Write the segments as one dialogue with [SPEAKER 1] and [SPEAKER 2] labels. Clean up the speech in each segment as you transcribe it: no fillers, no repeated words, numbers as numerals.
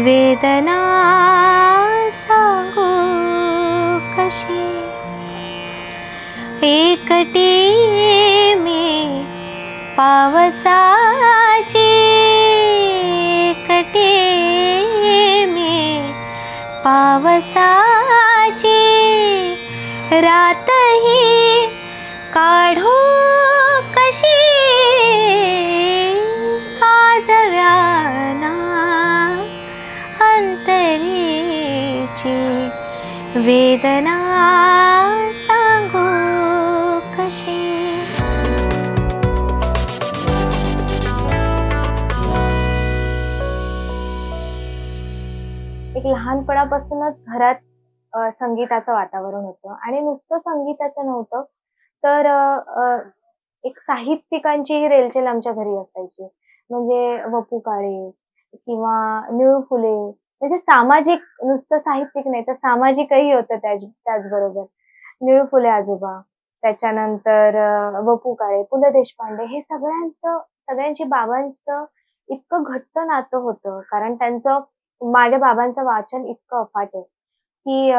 [SPEAKER 1] वेदना सांगू कशी, एकटी मी पावसाची, एकटी मी पावसाची, रातही काढू कशी, काजव्याना अंतरीची, वेदना सांगू कशी.
[SPEAKER 2] एक लहानपणापासूनच घरात संगीताचं वातावरण होतं आणि नुसतं संगीताचं नव्हतं तर एक साहित्यिकांचीही रेलचेल आमच्या घरी असायची. म्हणजे वपू काळे किंवा निळू फुले, म्हणजे सामाजिक, नुसतं साहित्यिक नाही तर सामाजिकही होतं त्याचबरोबर. निळू फुले आजोबा, त्याच्यानंतर वपू काळे, पु ल देशपांडे, हे सगळ्यांची बाबांचं इतकं घट्ट नातं होतं. कारण माझ्या बाबांचं वाचन इतकं अफाट आहे की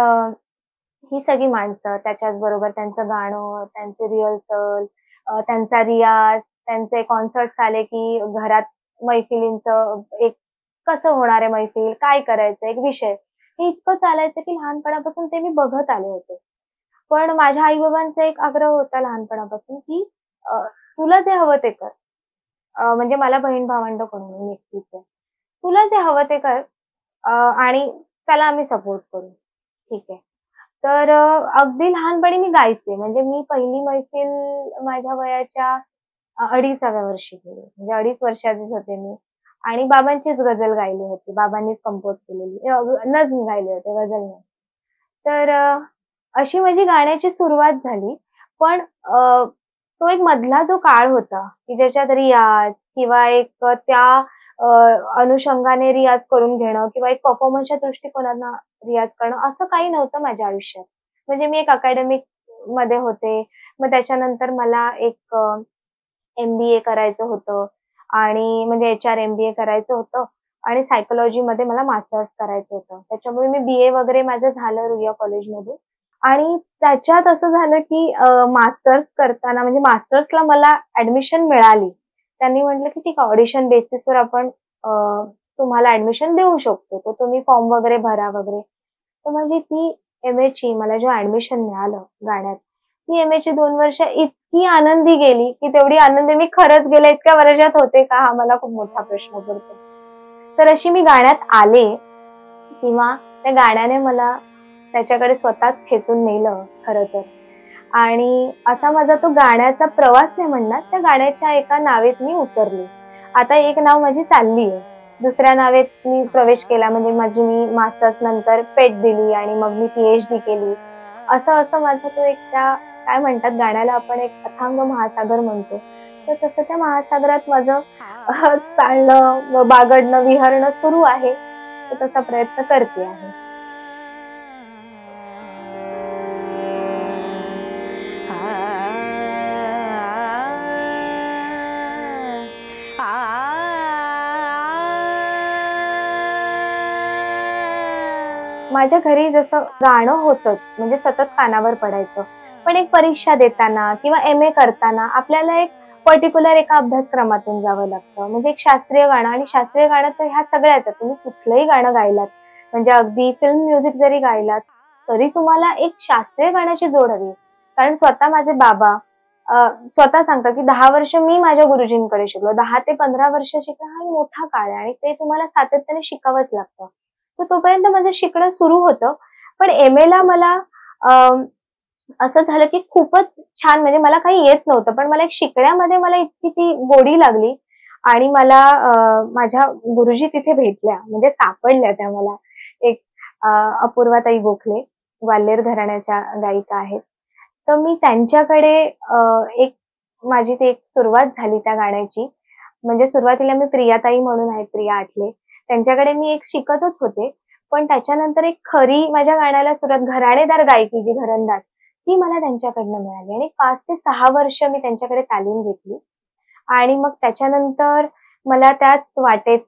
[SPEAKER 2] ही सगळी माणसं, त्याच्याच बरोबर त्यांचं गाणं, त्यांचे रिहर्सल, त्यांचा रियाज, त्यांचे कॉन्सर्ट्स आले की घरात मैफिलींचं एक कसं होणार आहे मैफिल, काय करायचं, एक विषय, हे इतकं चालायचं की लहानपणापासून ते मी बघत आले होते. पण माझ्या आई-बाबांचा एक आग्रह होता लहानपणापासून की तुला जे हवं ते कर. म्हणजे मला बहीण-भावंड कोणी नाही, मी एकटीच आहे. तुला जे हवं ते कर आणि त्याला आम्ही सपोर्ट करू. ठीक आहे. तर अगदी लहानपणी मी गायचे. म्हणजे मी पहिली मैफिल माझ्या वयाच्या 2.5व्या वर्षी केली. म्हणजे 2.5 वर्षाचीच होते मी आणि बाबांचीच गझल गायली होती. बाबांनीच कंपोज केलेली. नज्म गायले होते, गझल नाही. तर अशी माझी गाण्याची सुरुवात झाली. पण तो एक मधला जो काळ होता, की ज्याच्यात रियाज किंवा एक त्या अनुषंगाने रियाज करून घेणं किंवा एक परफॉर्मन्सच्या दृष्टिकोनातनं रियाज करणं, असं काही नव्हतं माझ्या आयुष्यात. म्हणजे मी एक अकॅडमिक मध्ये होते. मग त्याच्यानंतर मला एक एम-बी-ए करायचं होतं आणि म्हणजे एच-आर एम-बी-ए करायचं होतं आणि सायकॉलॉजीमध्ये मला मास्टर्स करायचं होतं. त्याच्यामुळे मी बी-ए वगैरे माझं झालं रुईया कॉलेजमधून आणि त्याच्यात असं झालं की मास्टर्स करताना म्हणजे मास्टर्सला मला ॲडमिशन मिळाली. त्यांनी म्हटलं की ठीक आहे, ऑडिशन बेसिसवर आपण तुम्हाला ॲडमिशन देऊ शकतो. तर तुम्ही फॉर्म वगैरे भरा वगैरे. तर म्हणजे ती एम-एची मला जेव्हा ॲडमिशन मिळालं गाण्यात, ती एम-एची 2 वर्ष इतकी आनंदी गेली, की तेवढी आनंदी मी खरंच गेल्या इतक्या वर्षात होते का, हा मला खूप मोठा प्रश्न पडतो. तर अशी मी गाण्यात आले किंवा त्या गाण्याने मला त्याच्याकडे स्वतःच खेचून नेलं खरं तर. आणि असा माझा तो गाण्याचा प्रवास नाही म्हणणार, त्या गाण्याच्या एका नावेत मी उतरले. आता एक नाव माझी चालली आहे. दुसऱ्या नावेत मी प्रवेश केला म्हणजे मी मास्टर्स नंतर पेट दिली आणि मग मी पी-एच-डी केली. असं माझा तो एक त्या काय म्हणतात गाण्याला आपण एक अथांग महासागर म्हणतो. तर तसं त्या महासागरात माझं चालणं, बागडणं, विहरणं सुरू आहे. तर तसा प्रयत्न करते आहे. माझ्या घरी जसं गाणं होतंच म्हणजे सतत कानावर पडायचं. पण एक परीक्षा देताना किंवा एम-ए करताना आपल्याला एक पर्टिक्युलर एका अभ्यासक्रमातून जावं लागतं. म्हणजे एक शास्त्रीय गाणं आणि शास्त्रीय गाणं तर ह्या सगळ्याच आहेत. तुम्ही कुठलंही गाणं गायलात, म्हणजे अगदी फिल्म म्युझिक जरी गायलात, तरी तुम्हाला एक शास्त्रीय गाण्याची जोड हवी. कारण स्वतः माझे बाबा स्वतः सांगतात, की 10 वर्ष मी माझ्या गुरुजींकडे शिकलो. 10 ते 15 वर्ष शिकणं हा मोठा काळ आहे आणि ते तुम्हाला सातत्याने शिकावंच लागतं. तर तोपर्यंत माझं शिकणं सुरू होतं. पण एम-एला मला असं झालं की खूपच छान म्हणजे मला काही येत नव्हतं. पण मला एक शिकण्यामध्ये मला इतकी ती गोडी लागली आणि मला माझ्या गुरुजी तिथे भेटल्या म्हणजे सापडल्या त्या मला. एक अपूर्वाताई गोखले, ग्वाल्हेर घराण्याच्या गायिका आहेत. तर मी त्यांच्याकडे एक माझी ती एक सुरुवात झाली त्या गाण्याची. म्हणजे सुरुवातीला मी प्रियाताई म्हणून आहेत, प्रिया आठले. त्यांच्याकडे मी एक शिकतच होते. पण त्याच्यानंतर एक खरी माझ्या गाण्याला सुरुवात घराणेदार गायकी जी घरंदाज, ती मला त्यांच्याकडनं मिळाली आणि 5 ते 6 वर्ष मी त्यांच्याकडे तालीम घेतली. आणि मग त्याच्यानंतर मला त्याच वाटेत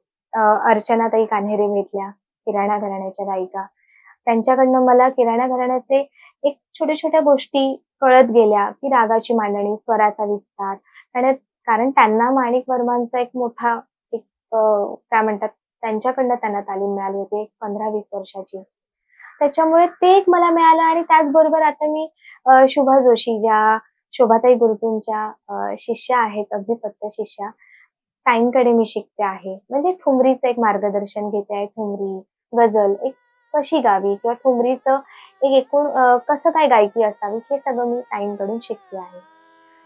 [SPEAKER 2] अर्चनाताई कान्हेरे भेटल्या. किराणा घराण्याच्या गायिका. त्यांच्याकडनं मला किराणा घराण्याचे एक छोट्या-छोट्या गोष्टी कळत गेल्या, की रागाची मांडणी, स्वराचा विस्तार. कारण कारण त्यांना माणिक वर्मांचा एक मोठा एक काय म्हणतात त्यांच्याकडनं त्यांना तालीम मिळाली होती, एक 15-20 वर्षाची. त्याच्यामुळे ते एक मला मिळालं आणि त्याचबरोबर आता मी शुभा जोशी ज्या शोभाताई गुरुजींच्या शिष्या आहेत, अगदी शिष्या, ताईंकडे मी शिकते आहे. म्हणजे ठुमरीचं एक मार्गदर्शन घेते आहे. ठुमरी, गझल एक कशी गावी किंवा ठुमरीचं एक एकूण कसं काय गायकी असावी हे सगळं मी ताईंकडून शिकते आहे.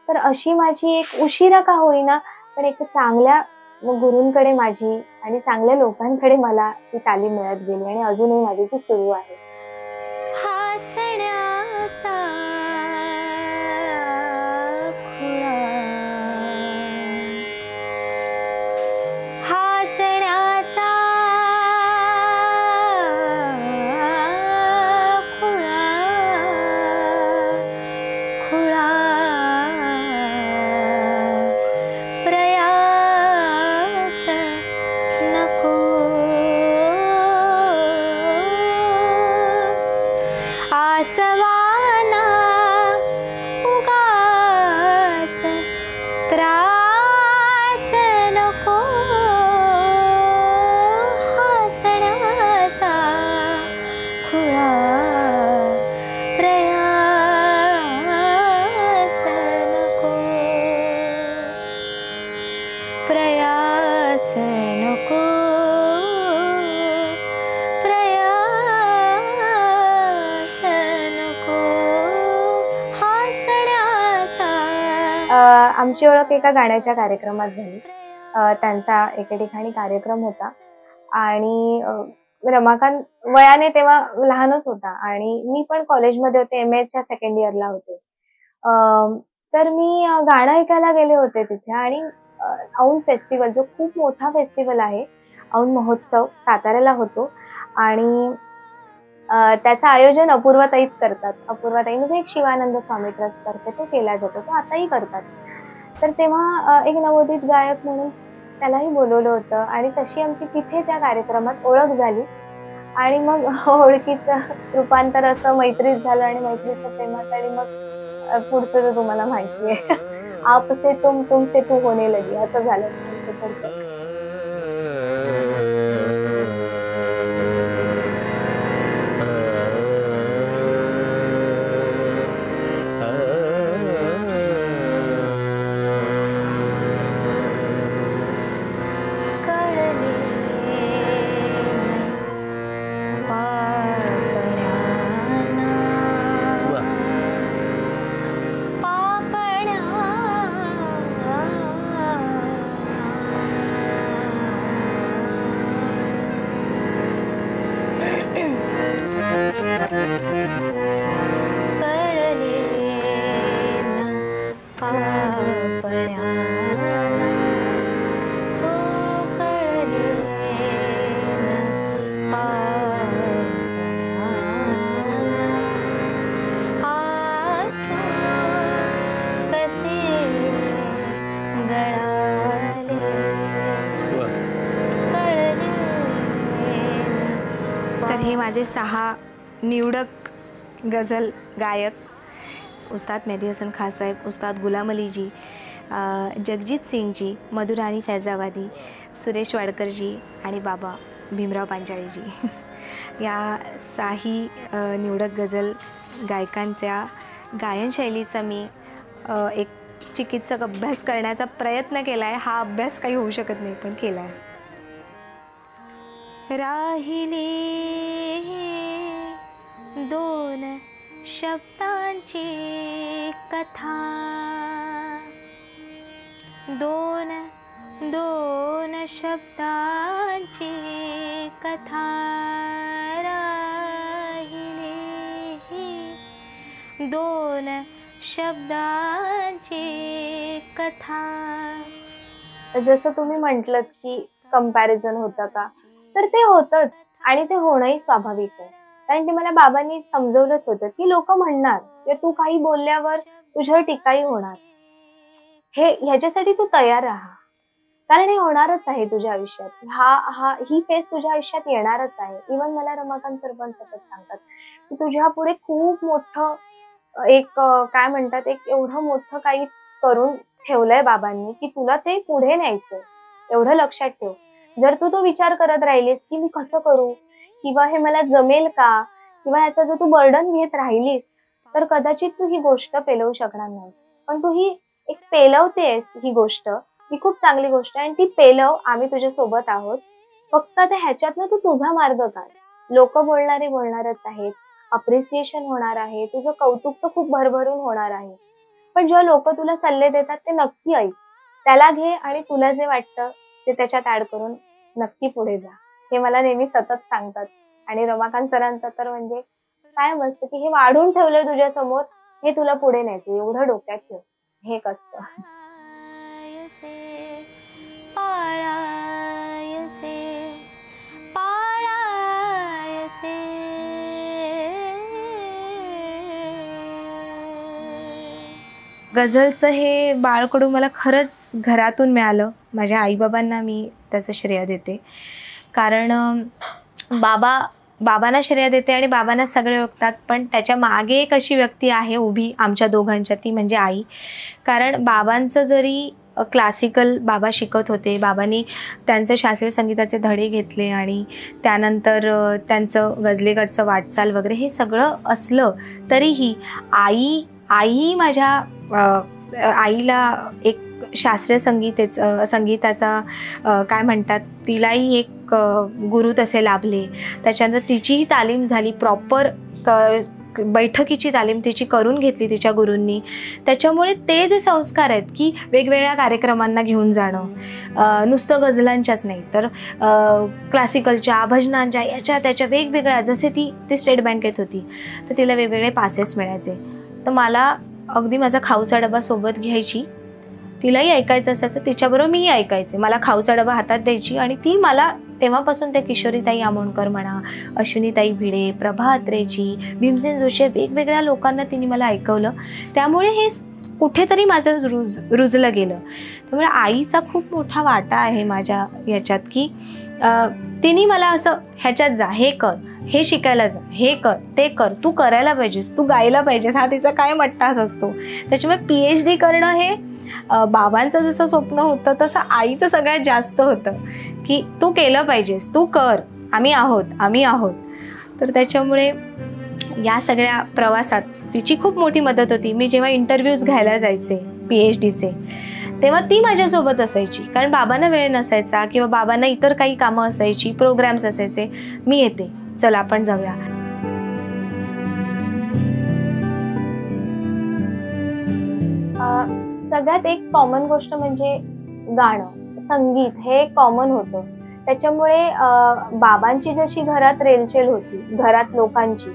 [SPEAKER 2] तर अशी माझी एक उशिरा का होईना, पण एक चांगल्या गुरूंकडे माझी आणि चांगल्या लोकांकडे मला ती तालीम मिळत गेली आणि अजूनही माझी ती सुरू आहे.
[SPEAKER 1] हसण्याचा खुळा, हसण्याचा खुळा, खुळा प्रयास नको. आसवाना उगाच त्रास नको. हसण्याचा खुळा प्रयास नको. प्रयास नको. प्रयास नको. हसण्याचा.
[SPEAKER 2] आमची ओळख एका गाण्याच्या कार्यक्रमात झाली. त्यांचा एके ठिकाणी कार्यक्रम होता आणि रमाकांत वयाने तेव्हा लहानच होता आणि मी पण कॉलेजमध्ये होते, एम.एच्या सेकंड इयरला होते. तर मी गाणं ऐकायला गेले होते तिथे आणि औंध फेस्टिव्हल जो खूप मोठा फेस्टिव्हल आहे, औंध महोत्सव साताऱ्याला होतो आणि त्याचं आयोजन अपूर्वाताईच करतात. अपूर्वाताई म्हणजे एक शिवानंद स्वामी ट्रस्टतर्फे तो केला जातो. तो आताही करतात. तर तेव्हा एक नवोदित गायक म्हणून त्यालाही बोलवलं होतं आणि तशी आमची तिथे त्या कार्यक्रमात ओळख झाली आणि मग ओळखीचं रूपांतर असं मैत्रीत झालं आणि मैत्रीचं प्रेमात आणि मग पुढचं तर तुम्हाला माहिती आहे. आप से तुम से तू होने लगी असं झालं आमचं थोडक्यात.
[SPEAKER 1] कळले न पापण्यांना, कळले न पापण्यांना, हो कळले न पापण्यांना. आसू कसे गळाले, कळले न. तर हे माझे 6 निवडक गझल गायक, उस्ताद मेहदी हसन खान साहेब, उस्ताद गुलाम अलीजी, जगजीत सिंगजी, मधुराणी फैजाबादी, सुरेश वाडकरजी आणि बाबा भीमराव पांचाळीजी. या 6 निवडक गझल गायकांच्या गायनशैलीचा मी एक चिकित्सक अभ्यास करण्याचा प्रयत्न केला आहे. हा अभ्यास काही होऊ शकत नाही पण केला आहे. राहिली 2 शब्दांची कथा, 2 शब्दांची कथा. राहिली 2 शब्दांची कथा.
[SPEAKER 2] जसं तुम्ही म्हटलंत की कंपॅरिझन होतं का, तर ते होतंच आणि ते होणंही स्वाभाविक आहे. कारण ते मला बाबांनी समजवलंच होतं की लोक म्हणणार किंवा तू काही बोलल्यावर तुझ्यावर टीकाही होणार, ह्याच्यासाठी तू तयार राहा. कारण हे होणारच आहे तुझ्या आयुष्यात. ही फेज तुझ्या आयुष्यात येणारच आहे. इव्हन मला रमाकांत सर पण सतत सांगतात की तुझ्या पुढे खूप मोठं काय म्हणतात, एक एवढं मोठं काही करून ठेवलंय बाबांनी की तुला ते पुढे न्यायचंय. एवढं लक्षात ठेव. जर तू तो विचार करत राहिलीस की मी कसं करू, किंवा हे मला जमेल का, किंवा ह्याचा जर तू बर्डन घेत राहिलीस, तर कदाचित तू ही गोष्ट पेलवू शकणार नाही. पण तू ही एक पेलवतेस ही गोष्ट, ही खूप चांगली गोष्ट आहे आणि ती पेलव, आम्ही तुझ्या सोबत आहोत. फक्त ते ह्याच्यातनं तू तुझा मार्ग काढ. लोक बोलणारच आहेत, अप्रिसिएशन होणार आहे, तुझं कौतुक तर खूप भरभरून होणार आहे. पण जेव्हा लोक तुला सल्ले देतात ते नक्की ऐक. त्याला घे आणि तुला जे वाटतं ते त्याच्यात ऍड करून नक्की पुढे जा. हे मला नेहमी सतत सांगतात. आणि रमाकांत सरांचं तर म्हणजे काय मस्त की हे वाढून ठेवलंय तुझ्या समोर, हे तुला पुढे न्यायचं, एवढं डोक्यात ठेव. हे एक असतं.
[SPEAKER 1] गझलचं हे बाळकडू मला खरंच घरातून मिळालं. माझ्या आईबाबांना मी त्याचं श्रेय देते. कारण बाबांना श्रेय देते आणि बाबांना सगळे ओळखतात, पण त्याच्या मागे एक अशी व्यक्ती आहे उभी आमच्या दोघांच्या, ती म्हणजे आई. कारण बाबांचं जरी क्लासिकल बाबा शिकत होते, बाबांनी त्यांचे शास्त्रीय संगीताचे धडे घेतले आणि त्यानंतर त्यांचं गझलेकडचं वाटचाल वगैरे हे सगळं असलं तरीही आई माझ्या आईला एक शास्त्रीय संगीताचा काय म्हणतात, तिलाही एक गुरु तसे लाभले. त्याच्यानंतर तिचीही तालीम झाली, प्रॉपर बैठकीची तालीम तिची करून घेतली तिच्या गुरूंनी. त्याच्यामुळे ते जे संस्कार आहेत की वेगवेगळ्या कार्यक्रमांना घेऊन जाणं, नुसतं गझलांच्याच नाही तर क्लासिकलच्या, भजनांच्या, याच्या त्याच्या वेगवेगळ्या, जसे ती स्टेट बँकेत होती तर तिला वेगवेगळे पासेस मिळायचे. तर मला अगदी माझा खाऊचा डबा सोबत घ्यायची, तिलाही ऐकायचं असायचं, तिच्याबरोबर मीही ऐकायचे. मला खाऊचा डबा हातात द्यायची आणि ती मला तेव्हापासून त्या किशोरीताई आमोणकर म्हणा, अश्विनीताई भिडे, प्रभा अत्रेजी, भीमसेन जोशी, वेगवेगळ्या लोकांना तिने मला ऐकवलं. त्यामुळे हे कुठेतरी माझं रुजलं गेलं. त्यामुळे आईचा खूप मोठा वाटा आहे माझ्या याच्यात की तिने मला असं ह्याच्यात जा, हे कर, हे शिकायला जा, हे कर, ते कर, तू करायला पाहिजेस, तू गायला पाहिजेस, हा तिचा काय मट्टाच असतो. त्याच्यामुळे PhD करणं हे बाबांचं जसं स्वप्न होतं तसं आईचं सगळ्यात जास्त होतं की तू केलं पाहिजेस, तू कर, आम्ही आहोत. तर त्याच्यामुळे या सगळ्या प्रवासात तिची खूप मोठी मदत होती. मी जेव्हा इंटरव्ह्यूज घ्यायला जायचे PhDचे तेव्हा ती माझ्यासोबत असायची, कारण बाबांना वेळ नसायचा किंवा बाबांना इतर काही कामं असायची, प्रोग्राम्स असायचे. मी येते, चल आपण जाऊया.
[SPEAKER 2] सगळ्यात एक कॉमन गोष्ट म्हणजे गाणं, संगीत हे कॉमन होतं. त्याच्यामुळे बाबांची जशी घरात रेलचेल होती, घरात लोकांची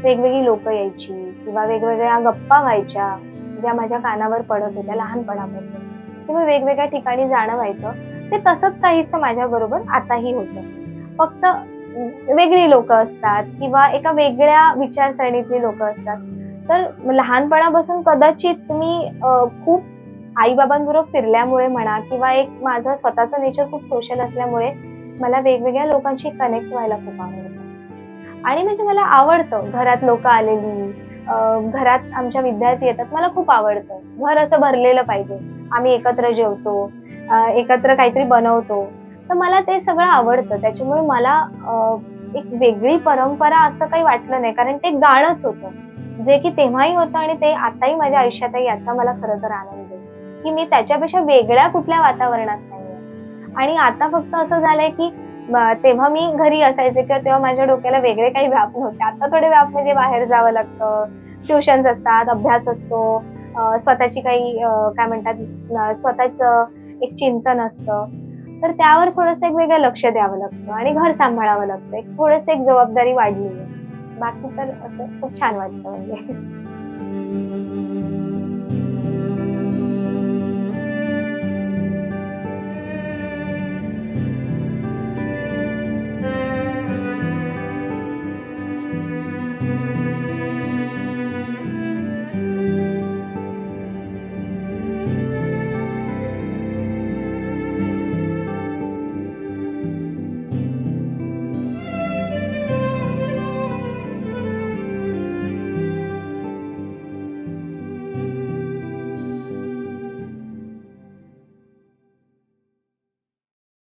[SPEAKER 2] वेगवेगळी लोक यायची किंवा वेगवेगळ्या गप्पा व्हायच्या ज्या माझ्या कानावर पडत होत्या लहानपणापासून, किंवा वेगवेगळ्या ठिकाणी जाणं व्हायचं, ते तसंच काहीसं माझ्या बरोबर आताही होतं. फक्त वेगळी लोक असतात किंवा एका वेगळ्या विचारसरणीतली लोक असतात. तर लहानपणापासून कदाचित मी खूप आई-बाबांबरोबर फिरल्यामुळे म्हणा, किंवा एक माझं स्वतःचं नेचर खूप सोशल असल्यामुळे मला वेगवेगळ्या लोकांशी कनेक्ट व्हायला खूप आवडतं. आणि म्हणजे मला आवडतं घरात लोक आलेली, घरात आमच्या विद्यार्थी येतात, मला खूप आवडतं. घर असं भरलेलं पाहिजे, आम्ही एकत्र जेवतो, एकत्र काहीतरी बनवतो, तर मला ते सगळं आवडतं. त्याच्यामुळे मला एक वेगळी परंपरा असं काही वाटलं नाही, कारण ते गाणंच होतं जे की तेव्हाही होतं आणि ते आताही माझ्या आयुष्यातही, याचा मला खरं तर आनंद आहे की मी त्याच्यापेक्षा वेगळ्या कुठल्या वातावरणात नाहीये. आणि आता फक्त असं झालंय की तेव्हा मी घरी असायचे किंवा तेव्हा माझ्या डोक्याला वेगळे काही व्याप नव्हते. आता थोडे व्याप म्हणजे बाहेर जावं लागतं, ट्युशन्स असतात, अभ्यास असतो, स्वतःची काही काय म्हणतात स्वतःच एक चिंतन असतं, तर त्यावर थोडंसं एक वेगळं लक्ष द्यावं लागतं आणि घर सांभाळावं लागतं. थोडंसं एक जबाबदारी वाढली आहे. बाकी तर असं खूप छान वाटतं म्हणजे.